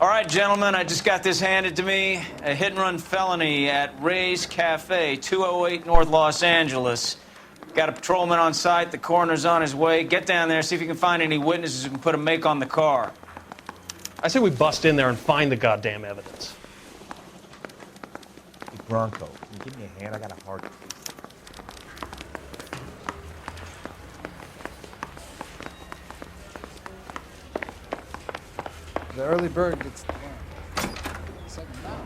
All right, gentlemen, I just got this handed to me. A hit-and-run felony at Ray's Cafe, 208 North Los Angeles. Got a patrolman on site. The coroner's on his way. Get down there, see if you can find any witnesses who can put a make on the car. I say we bust in there and find the goddamn evidence. Hey, Bronco, can you give me a hand? I got a hard case. The early bird gets the worm. Second mouse.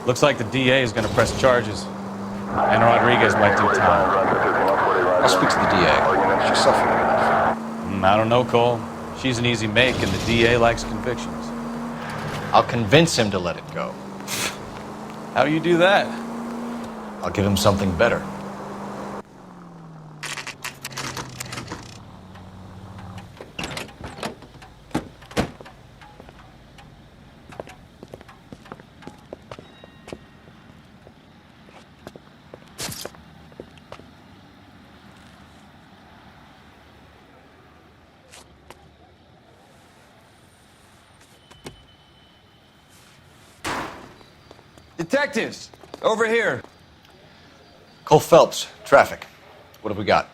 Looks like the DA is going to press charges. And Rodriguez might do time. I'll speak to the DA. She's suffering enough. I don't know, Cole. She's an easy make, and the DA likes convictions. I'll convince him to let it go. How do you do that? I'll give him something better. Detectives, over here. Cole Phelps, traffic. What have we got?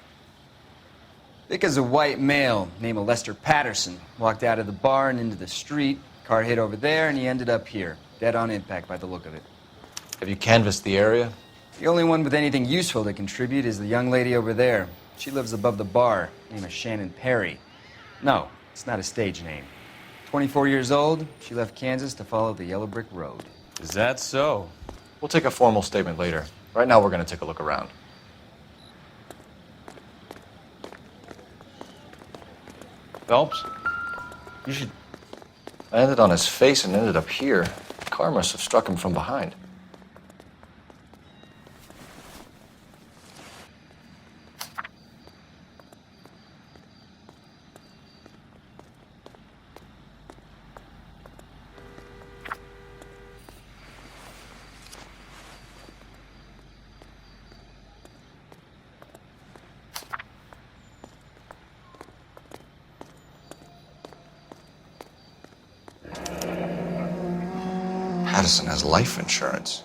Vic is a white male named Lester Patterson. Walked out of the bar and into the street. Car hit over there, and he ended up here. Dead on impact by the look of it. Have you canvassed the area? The only one with anything useful to contribute is the young lady over there. She lives above the bar. Name is Shannon Perry. No, it's not a stage name. 24 years old, she left Kansas to follow the Yellow Brick Road. Is that so? We'll take a formal statement later. Right now, we're going to take a look around. Phelps, you should... I landed on his face and ended up here. The car must have struck him from behind. Patterson has life insurance.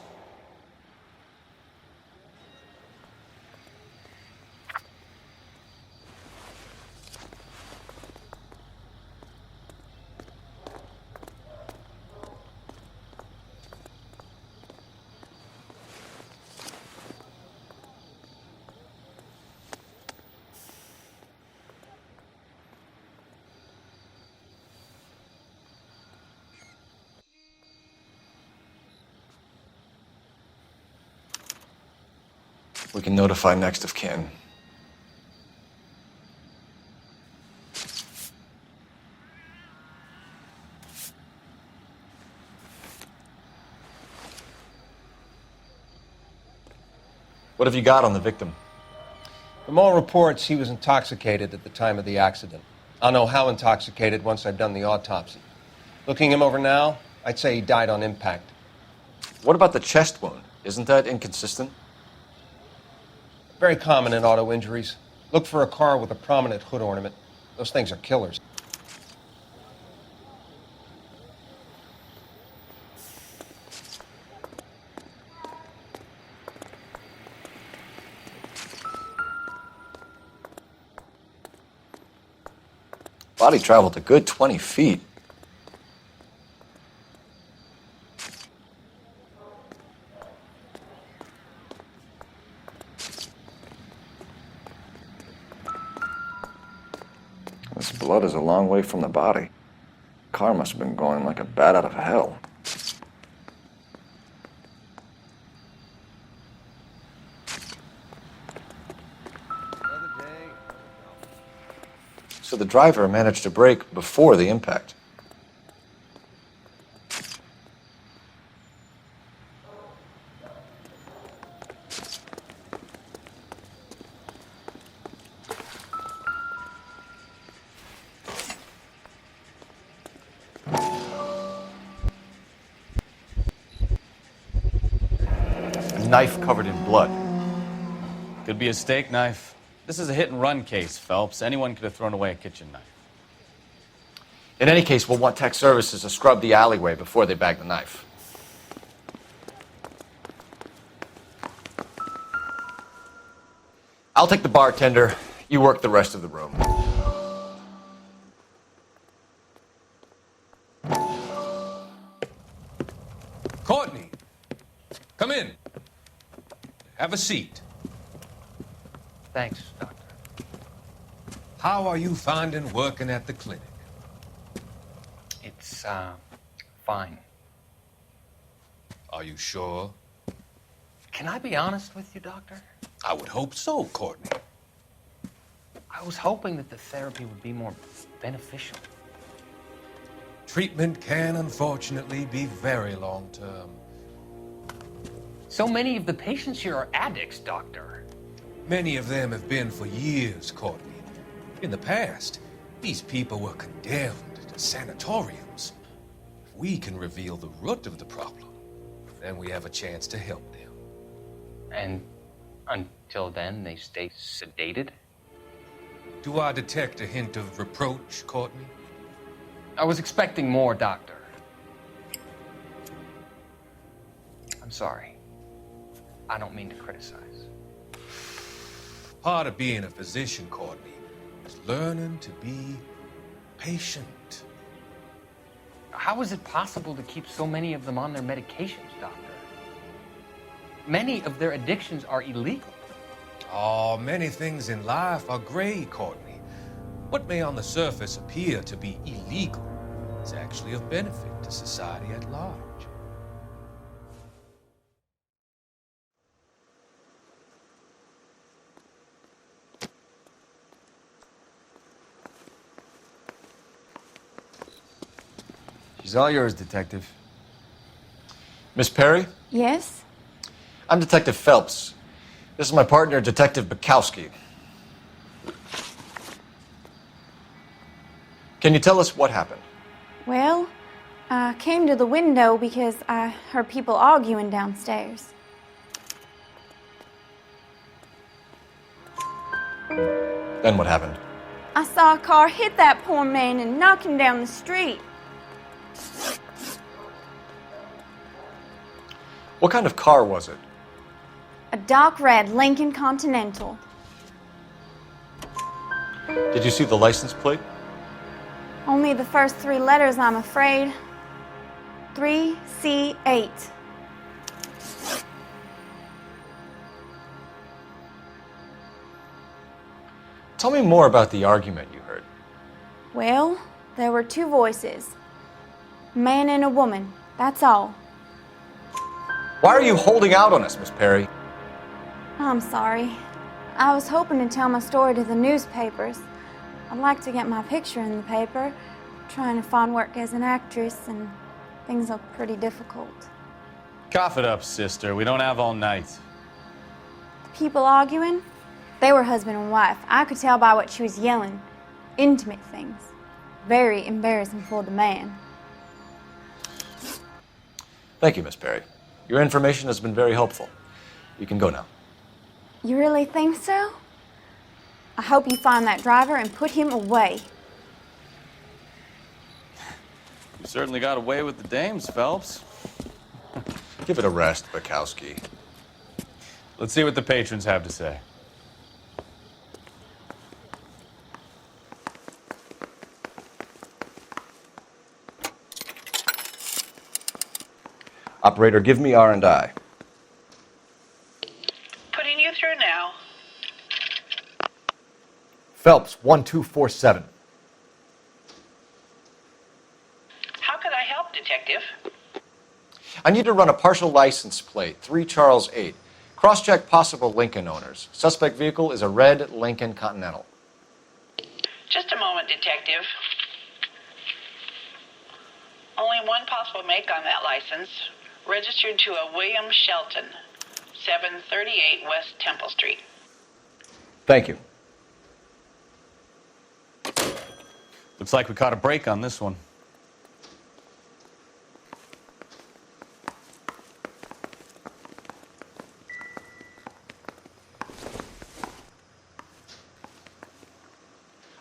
We can notify next of kin. What have you got on the victim? From all reports, he was intoxicated at the time of the accident. I'll know how intoxicated once I've done the autopsy. Looking him over now, I'd say he died on impact. What about the chest wound? Isn't that inconsistent? Very common in auto injuries. Look for a car with a prominent hood ornament. Those things are killers. Body traveled a good 20 feet. blood is a long way from the body. Car must have been going like a bat out of hell. So the driver managed to brake before the impact. A knife covered in blood. Could be a steak knife. This is a hit-and-run case, Phelps. Anyone could have thrown away a kitchen knife. In any case, we'll want tech services to scrub the alleyway before they bag the knife. I'll take the bartender. You work the rest of the room. Courtney, come in. Have a seat. Thanks, Doctor. How are you finding working at the clinic? It's, fine. Are you sure? Can I be honest with you, Doctor? I would hope so, Courtney. I was hoping that the therapy would be more beneficial. Treatment can unfortunately be very long-term. So many of the patients here are addicts, Doctor. Many of them have been for years, Courtney. In the past, these people were condemned to sanatoriums. If we can reveal the root of the problem, then we have a chance to help them. And until then, they stay sedated? Do I detect a hint of reproach, Courtney? I was expecting more, Doctor. I'm sorry. I don't mean to criticize. Part of being a physician, Courtney, is learning to be patient. How is it possible to keep so many of them on their medications, Doctor? Many of their addictions are illegal. Oh, many things in life are gray, Courtney. What may on the surface appear to be illegal is actually of benefit to society at large. She's all yours, Detective. Miss Perry, Yes? I'm Detective Phelps. This is my partner, Detective Bukowski. Can you tell us what happened? Well, I came to the window because I heard people arguing downstairs. Then what happened? I saw a car hit that poor man and knock him down the street. What kind of car was it? A dark red Lincoln Continental. Did you see the license plate? Only the first three letters, I'm afraid. 3C8. Tell me more about the argument you heard. Well, there were two voices. A man and a woman, that's all. Why are you holding out on us, Miss Perry? I'm sorry. I was hoping to tell my story to the newspapers. I'd like to get my picture in the paper. Trying to find work as an actress, and things look pretty difficult. Cough it up, sister. We don't have all night. People arguing? They were husband and wife. I could tell by what she was yelling. Intimate things. Very embarrassing for the man. Thank you, Miss Perry. Your information has been very helpful. You can go now. You really think so? I hope you find that driver and put him away. You certainly got away with the dames, Phelps. Give it a rest, Bukowski. Let's see what the patrons have to say. Operator, give me R&I. Putting you through now. Phelps, 1247. I need to run a partial license plate, 3 Charles 8. Cross-check possible Lincoln owners. Suspect vehicle is a red Lincoln Continental. Just a moment, Detective. Only one possible make on that license. Registered to a William Shelton, 738 West Temple Street. Thank you. Looks like we caught a break on this one.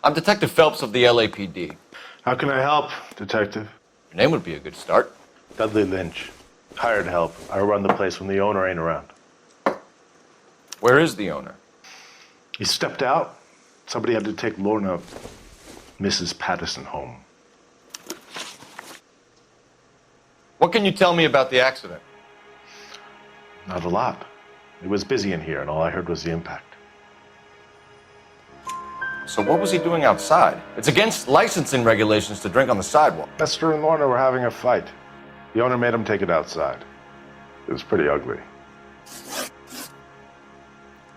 I'm Detective Phelps of the LAPD. How can I help, Detective? Your name would be a good start. Dudley Lynch. Hired help. I run the place when the owner ain't around. Where is the owner? He stepped out. Somebody had to take Lorna, Mrs. Patterson, home. What can you tell me about the accident? Not a lot. It was busy in here, and all I heard was the impact. So what was he doing outside? It's against licensing regulations to drink on the sidewalk. Lester and Lorna were having a fight. The owner made him take it outside. It was pretty ugly.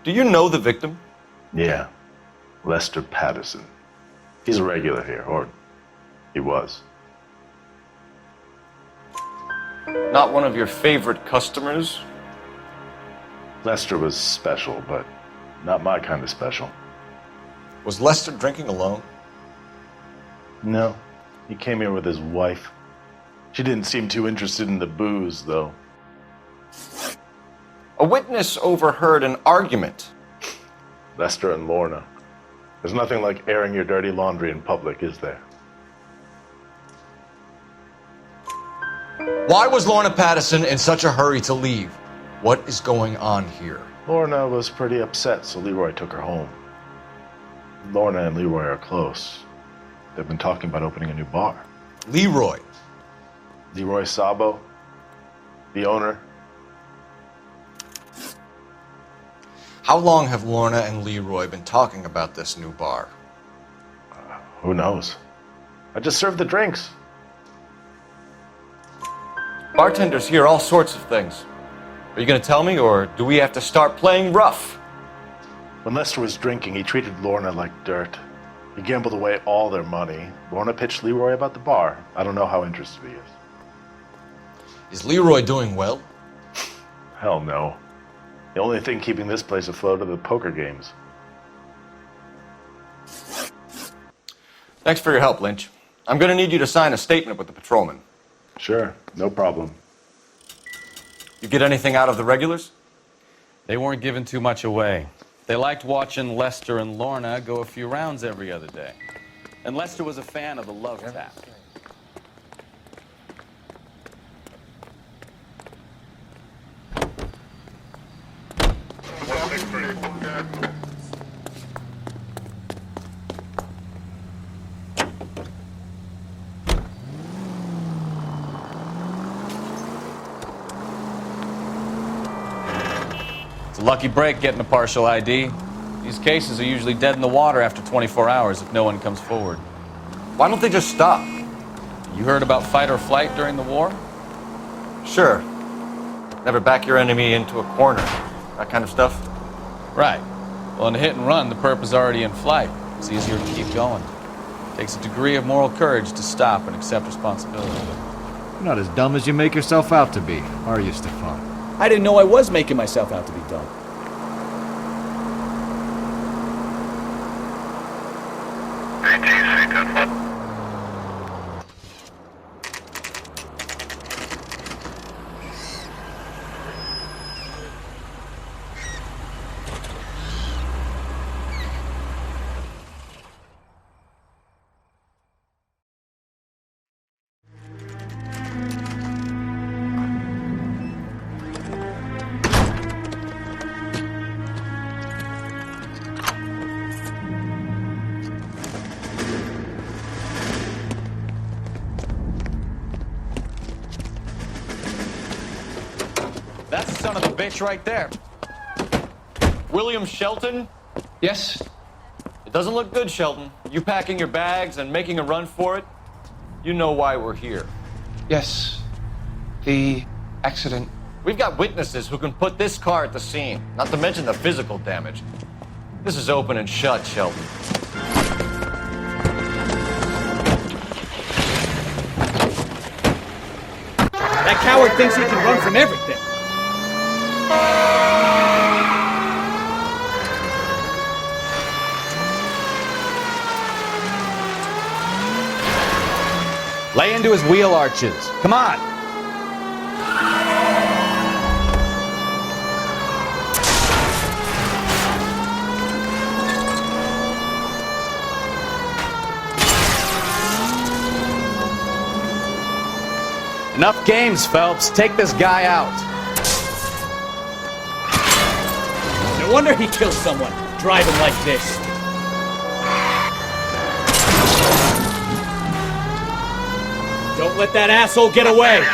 Do you know the victim? Yeah. Lester Patterson. He's a regular here, or he was. Not one of your favorite customers? Lester was special, but not my kind of special. Was Lester drinking alone? No. He came here with his wife. She didn't seem too interested in the booze, though. A witness overheard an argument. Lester and Lorna. There's nothing like airing your dirty laundry in public, is there? Why was Lorna Patterson in such a hurry to leave? What is going on here? Lorna was pretty upset, so Leroy took her home. Lorna and Leroy are close. They've been talking about opening a new bar. Leroy? Leroy Sabo, the owner. How long have Lorna and Leroy been talking about this new bar? Who knows? I just served the drinks. Bartenders hear all sorts of things. Are you going to tell me, or do we have to start playing rough? When Lester was drinking, he treated Lorna like dirt. He gambled away all their money. Lorna pitched Leroy about the bar. I don't know how interested he is. Is Leroy doing well? Hell no. The only thing keeping this place afloat are the poker games. Thanks for your help, Lynch. I'm going to need you to sign a statement with the patrolman. Sure, no problem. You get anything out of the regulars? They weren't giving too much away. They liked watching Lester and Lorna go a few rounds every other day. And Lester was a fan of the love tap. It's a lucky break getting a partial ID. These cases are usually dead in the water after 24 hours if no one comes forward. Why don't they just stop? You heard about fight or flight during the war? Sure. Never back your enemy into a corner. That kind of stuff. Right. Well, in a hit and run, the perp is already in flight. It's easier to keep going. It takes a degree of moral courage to stop and accept responsibility. You're not as dumb as you make yourself out to be, are you, Stefan? I didn't know I was making myself out to be dumb. That's the son of a bitch right there. William Shelton? Yes? It doesn't look good, Shelton. You packing your bags and making a run for it? You know why we're here. Yes. The accident. We've got witnesses who can put this car at the scene, not to mention the physical damage. This is open and shut, Shelton. That coward thinks he can run from everything. Lay into his wheel arches. Come on. Enough games, Phelps. Take this guy out. No wonder he killed someone, driving like this. Don't let that asshole get away.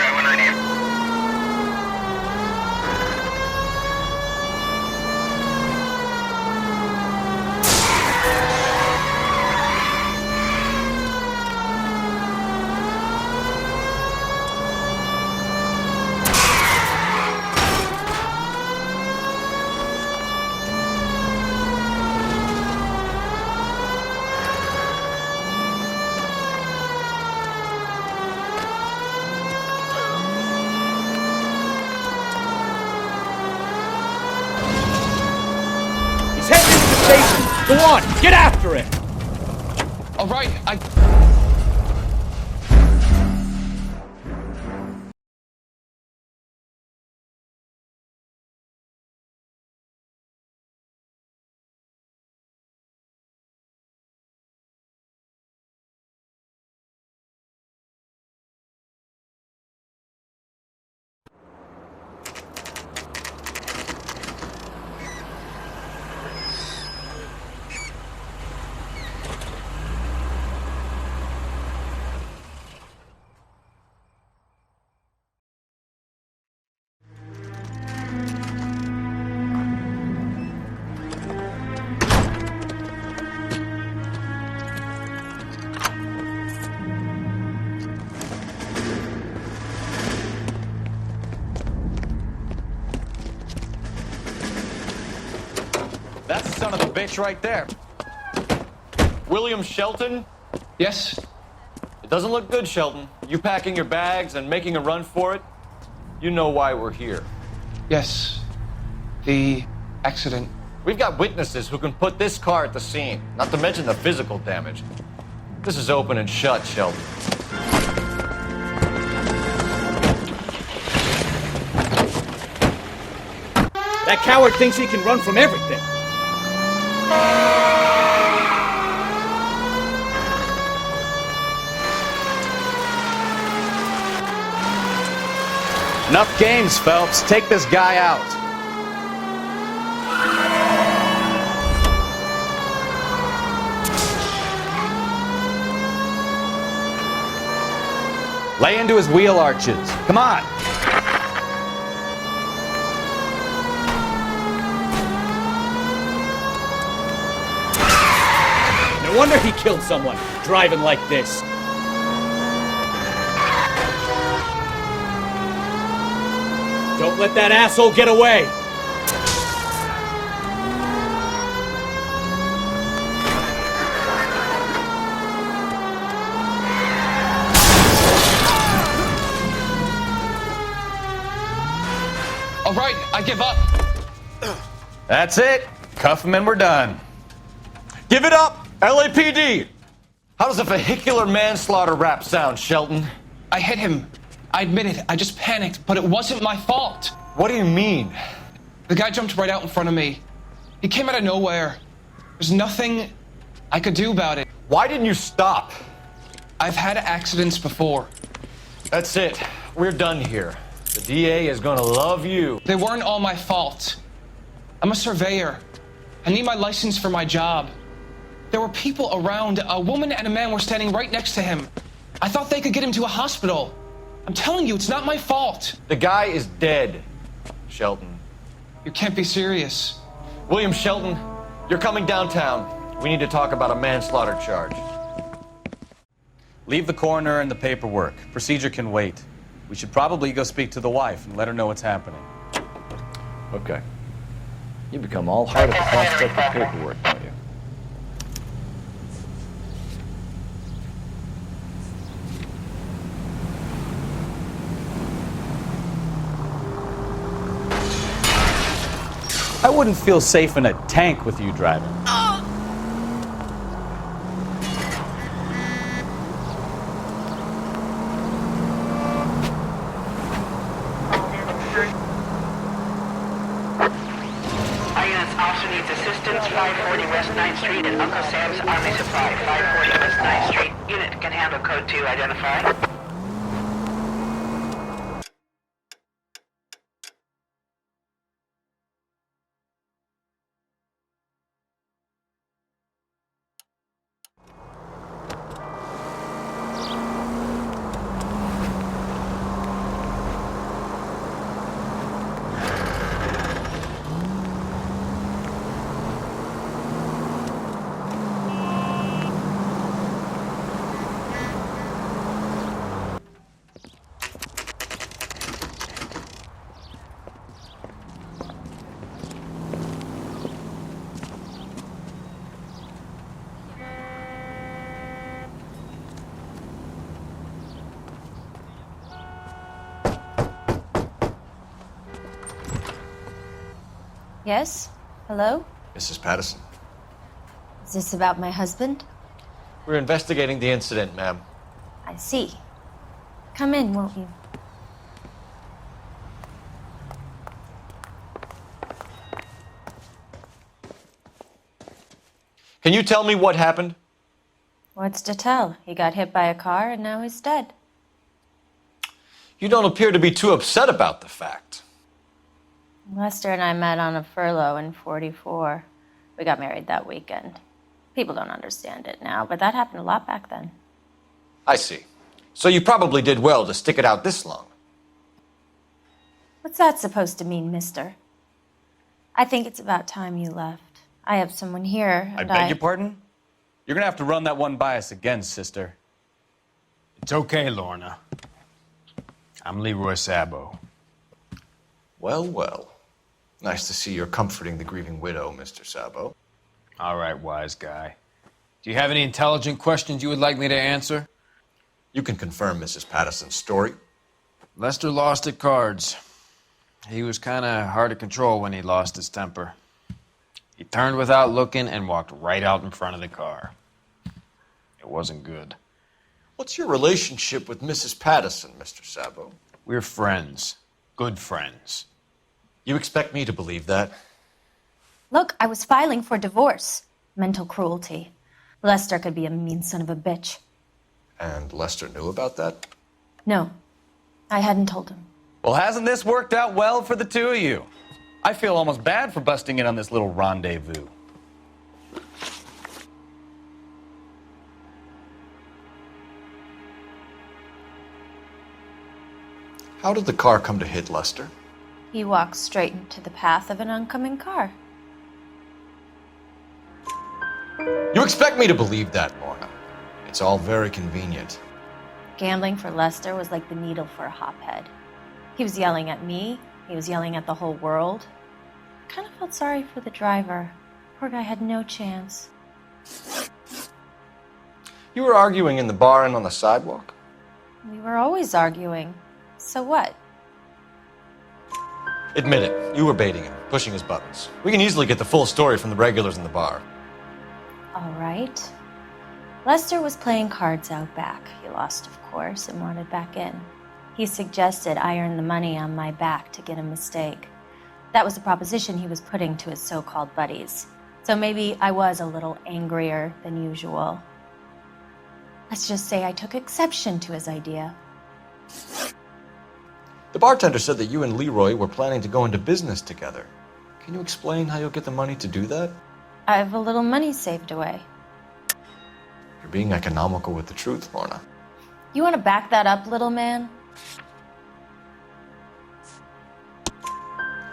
He's heading into the station. Go on, get after it. All right, That's the son of a bitch right there. William Shelton? Yes? It doesn't look good, Shelton. You packing your bags and making a run for it? You know why we're here. Yes. The accident. We've got witnesses who can put this car at the scene, not to mention the physical damage. This is open and shut, Shelton. That coward thinks he can run from everything. Enough games, Phelps. Take this guy out. Lay into his wheel arches. Come on. No wonder he killed someone, driving like this. Don't let that asshole get away. All right, I give up. That's it. Cuff him and we're done. Give it up, LAPD. How does a vehicular manslaughter rap sound, Shelton? I hit him. I admit it. I just panicked, but it wasn't my fault. What do you mean? The guy jumped right out in front of me. He came out of nowhere. There's nothing I could do about it. Why didn't you stop? I've had accidents before. That's it. We're done here. The DA is gonna love you. They weren't all my fault. I'm a surveyor. I need my license for my job. There were people around. A woman and a man were standing right next to him. I thought they could get him to a hospital. I'm telling you, it's not my fault. The guy is dead, Shelton. You can't be serious. William Shelton, you're coming downtown. We need to talk about a manslaughter charge. Leave the coroner and the paperwork. Procedure can wait. We should probably go speak to the wife and let her know what's happening. Okay. You become all heart at the prospect of paperwork, don't you? I wouldn't feel safe in a tank with you driving. Officer needs assistance, 540 West 9th Street at Uncle Sam's Army Supply, 540 West 9th Street. Unit can handle code 2, identify. Yes? Hello? Mrs. Patterson. Is this about my husband? We're investigating the incident, ma'am. I see. Come in, won't you? Can you tell me what happened? What's to tell? He got hit by a car and now he's dead. You don't appear to be too upset about the fact. Lester and I met on a furlough in '44. We got married that weekend. People don't understand it now, but that happened a lot back then. I see. So you probably did well to stick it out this long. What's that supposed to mean, mister? I think it's about time you left. I have someone here, I and beg your pardon? You're gonna have to run that one by us again, sister. It's okay, Lorna. I'm Leroy Sabo. Well, well. Nice to see you're comforting the grieving widow, Mr. Sabo. All right, wise guy. Do you have any intelligent questions you would like me to answer? You can confirm Mrs. Patterson's story. Lester lost at cards. He was kind of hard to control when he lost his temper. He turned without looking and walked right out in front of the car. It wasn't good. What's your relationship with Mrs. Patterson, Mr. Sabo? We're friends. Good friends. You expect me to believe that? Look, I was filing for divorce. Mental cruelty. Lester could be a mean son of a bitch. And Lester knew about that? No, I hadn't told him. Well, hasn't this worked out well for the two of you? I feel almost bad for busting in on this little rendezvous. How did the car come to hit Lester? He walked straight into the path of an oncoming car. You expect me to believe that, Lorna? It's all very convenient. Gambling for Lester was like the needle for a hophead. He was yelling at me. He was yelling at the whole world. I kind of felt sorry for the driver. Poor guy had no chance. You were arguing in the bar and on the sidewalk? We were always arguing. So what? Admit it, you were baiting him, pushing his buttons. We can easily get the full story from the regulars in the bar. All right. Lester was playing cards out back. He lost, of course, and wanted back in. He suggested I earn the money on my back to get a mistake. That was the proposition he was putting to his so-called buddies. So maybe I was a little angrier than usual. Let's just say I took exception to his idea. The bartender said that you and Leroy were planning to go into business together. Can you explain how you'll get the money to do that? I have a little money saved away. You're being economical with the truth, Lorna. You want to back that up, little man?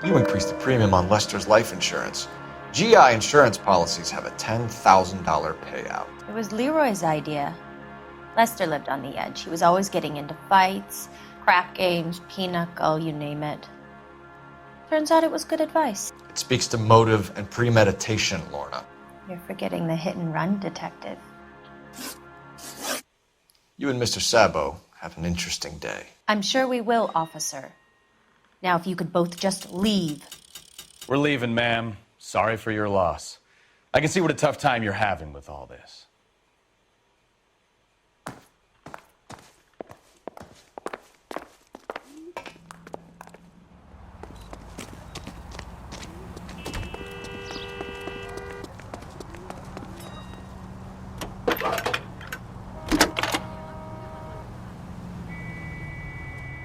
You increased the premium on Lester's life insurance. GI insurance policies have a $10,000 payout. It was Leroy's idea. Lester lived on the edge. He was always getting into fights, Crack games, pinochle, you name it. Turns out it was good advice. It speaks to motive and premeditation, Lorna. You're forgetting the hit and run detective. You and Mr. Sabo have an interesting day. I'm sure we will, officer. Now, if you could both just leave. We're leaving, ma'am. Sorry for your loss. I can see what a tough time you're having with all this.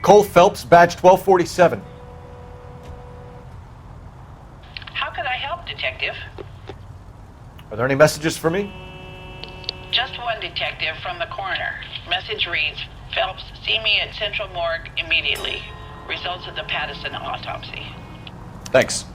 Cole Phelps, badge 1247. How can I help, Detective? Are there any messages for me? Just one detective from the coroner. Message reads, Phelps, see me at Central Morgue immediately. Results of the Pattison autopsy. Thanks.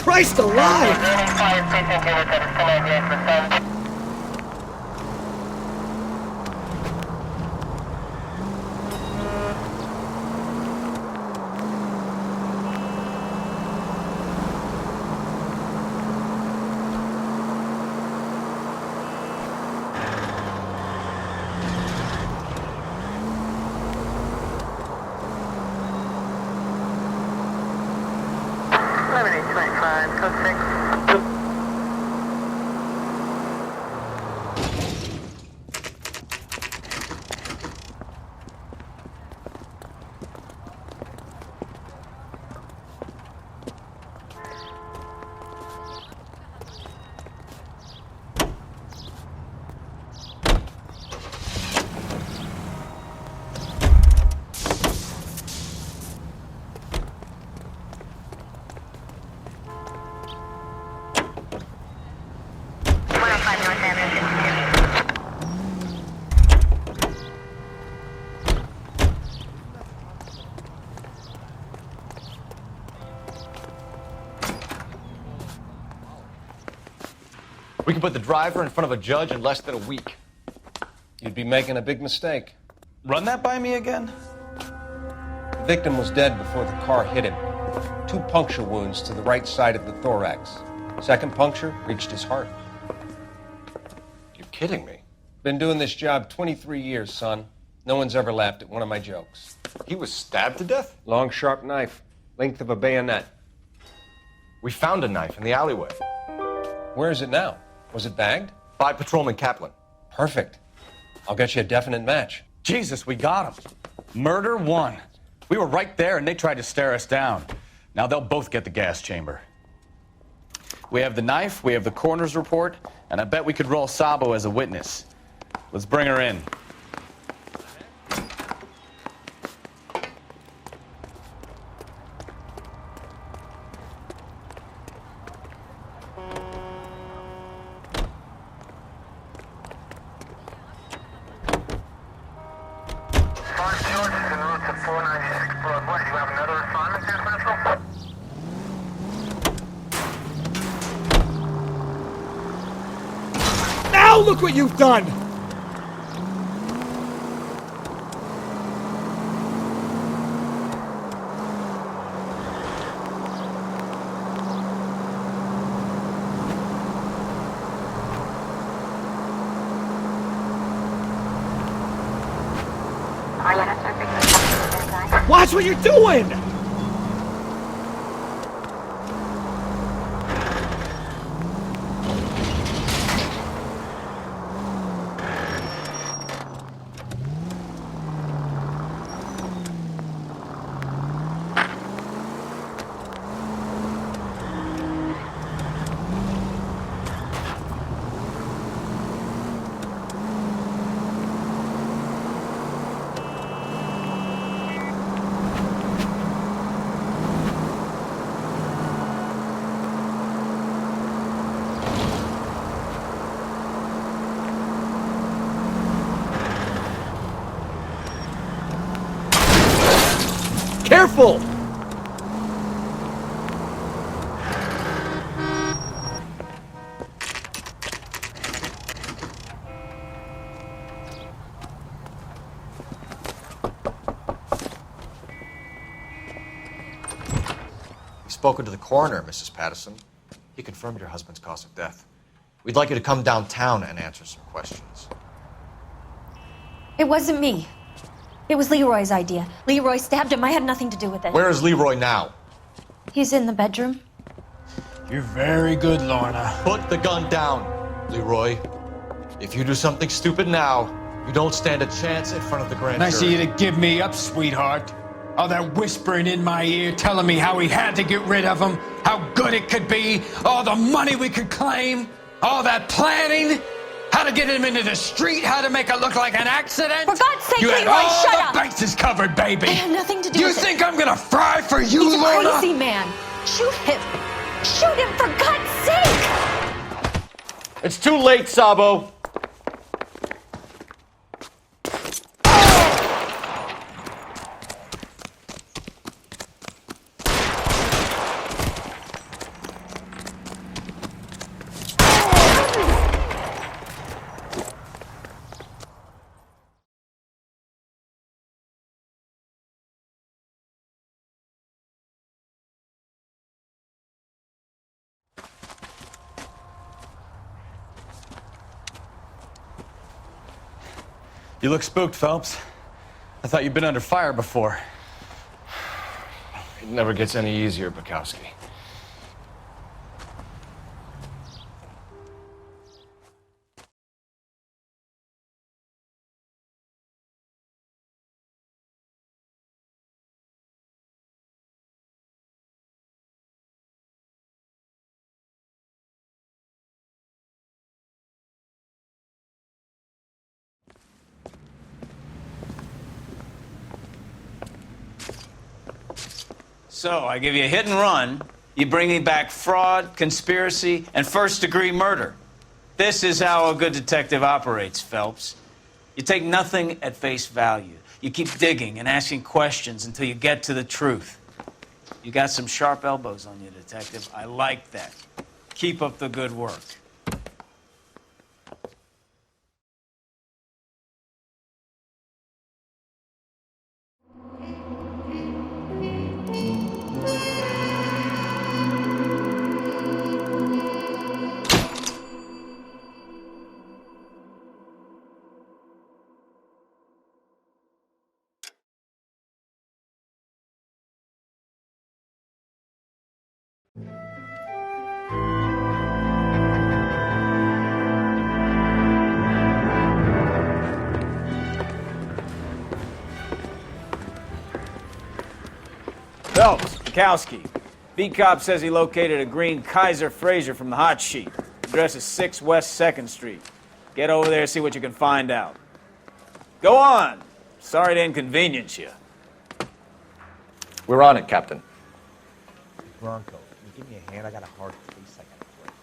Christ alive! We can put the driver in front of a judge in less than a week. You'd be making a big mistake. Run that by me again? The victim was dead before the car hit him. 2 puncture wounds to the right side of the thorax. Second puncture reached his heart. You're kidding me. Been doing this job 23 years, son. No one's ever laughed at one of my jokes. He was stabbed to death? Long, sharp knife. Length of a bayonet. We found a knife in the alleyway. Where is it now? Was it bagged? By Patrolman Kaplan. Perfect. I'll get you a definite match. Jesus, we got him. Murder 1. We were right there and they tried to stare us down. Now they'll both get the gas chamber. We have the knife, we have the coroner's report, and I bet we could roll Sabo as a witness. Let's bring her in. Now look what you've done! Watch what you're doing! Careful! You've spoken to the coroner, Mrs. Patterson. He confirmed your husband's cause of death. We'd like you to come downtown and answer some questions. It wasn't me. It was Leroy's idea. Leroy stabbed him. I had nothing to do with it. Where is Leroy now? He's in the bedroom. You're very good, Lorna. Put the gun down, Leroy. If you do something stupid now, you don't stand a chance in front of the grand Nice of jury. you to give me up, sweetheart. All that whispering in my ear telling me how we had to get rid of him, how good it could be, all the money we could claim, all that planning, how to get him into the street, how to make it look like an accident. For God's sake, you had Leroy, all shut the up! bases covered, baby. I had nothing to do You with it. think I'm gonna fry for you, He's a Lorna? crazy man. Shoot him. Shoot him, for God's sake! It's too late, Sabo. You look spooked, Phelps. I thought you'd been under fire before. It never gets any easier, Bukowski. So, I give you a hit and run. You bring me back fraud, conspiracy, and first-degree murder. This is how a good detective operates, Phelps. You take nothing at face value. You keep digging and asking questions until you get to the truth. You got some sharp elbows on you, detective. I like that. Keep up the good work. Phelps, Bukowski. Beat cop says he located a green Kaiser Fraser from the hot sheet. Address is 6 West 2nd Street. Get over there, see what you can find out. Go on. Sorry to inconvenience you. We're on it, Captain. Bronco, can you give me a hand? I got a hard case I gotta break.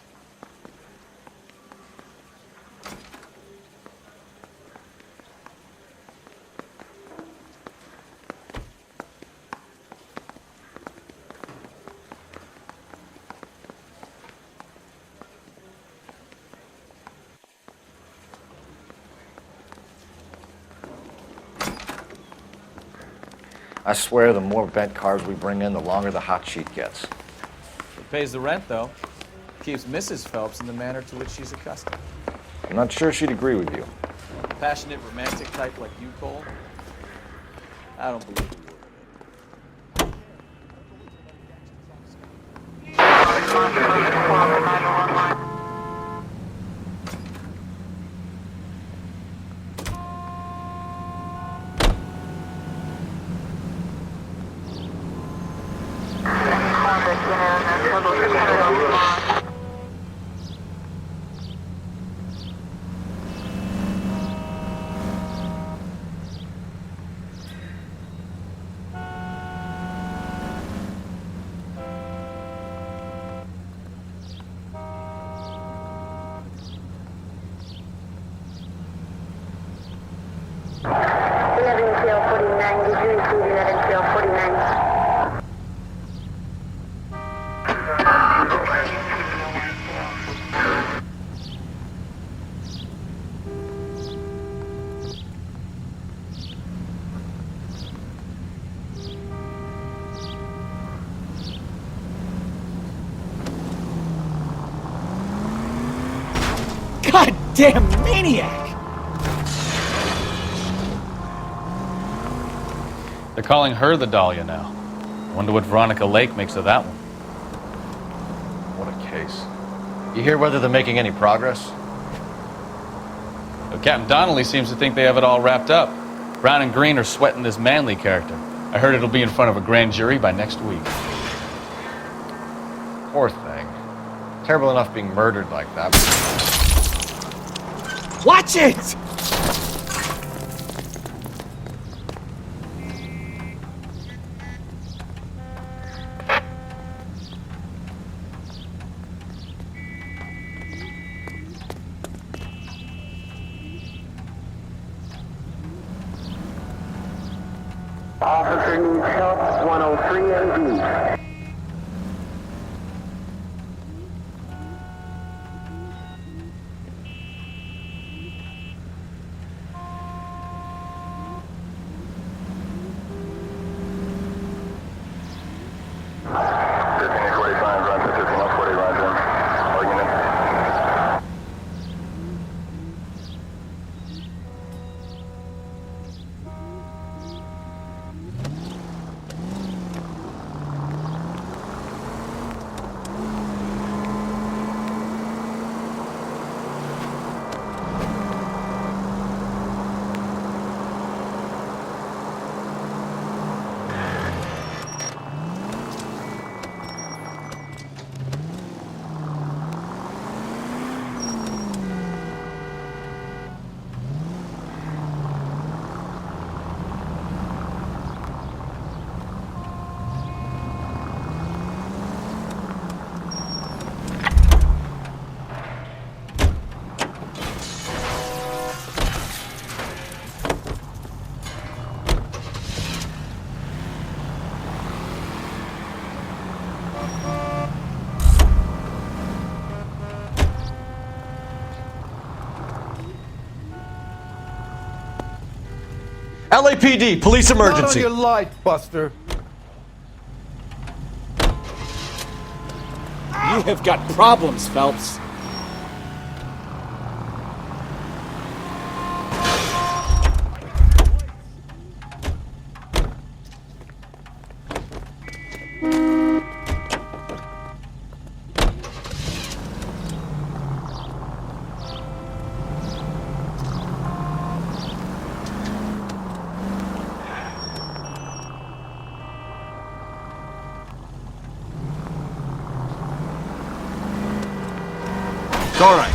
I swear the more bent cars we bring in, the longer the hot sheet gets. It pays the rent, though. Keeps Mrs. Phelps in the manner to which she's accustomed. I'm not sure she'd agree with you. Passionate, romantic type like you, Cole? I don't believe you would. Did you receive 11 49? goddamn maniac! They're calling her the Dahlia now. Wonder what Veronica Lake makes of that one. What a case. You hear whether they're making any progress? Well, Captain Donnelly seems to think they have it all wrapped up. Brown and Green are sweating this Manley character. I heard it'll be in front of a grand jury by next week. Poor thing. Terrible enough being murdered like that. Watch it! Officer needs help, 103 and D. LAPD, police emergency. Not on your light, Buster. You have got problems, Phelps. It's all right.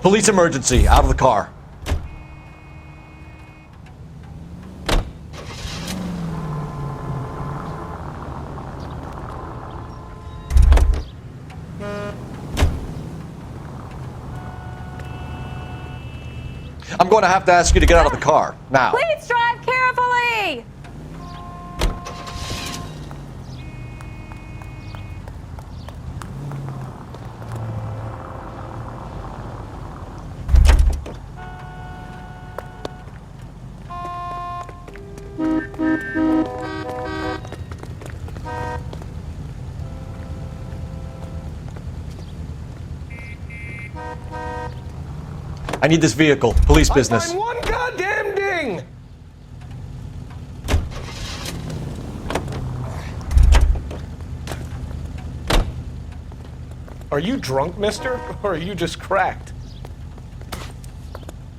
Police emergency, out of the car. I'm going to have to ask you to get out of the car, now. Please drive carefully! I need this vehicle. Police business. One goddamn ding! Are you drunk, mister? Or are you just cracked?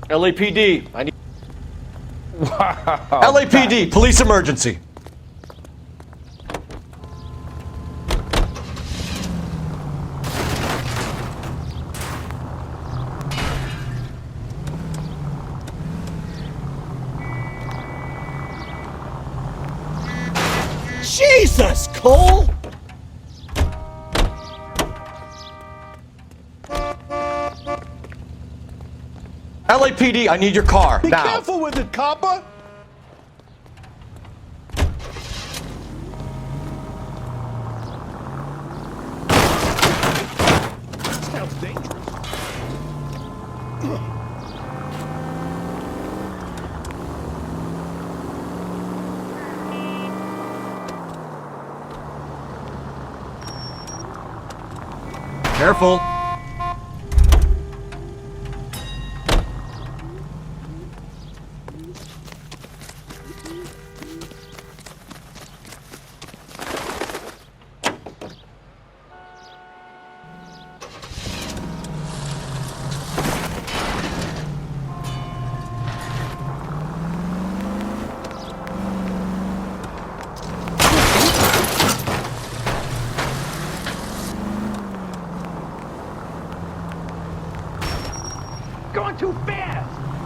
LAPD, I need... Wow. LAPD, police emergency. Jesus, Cole! LAPD, I need your car, Be now. careful with it, copper. Sounds dangerous. Careful. Going too fast!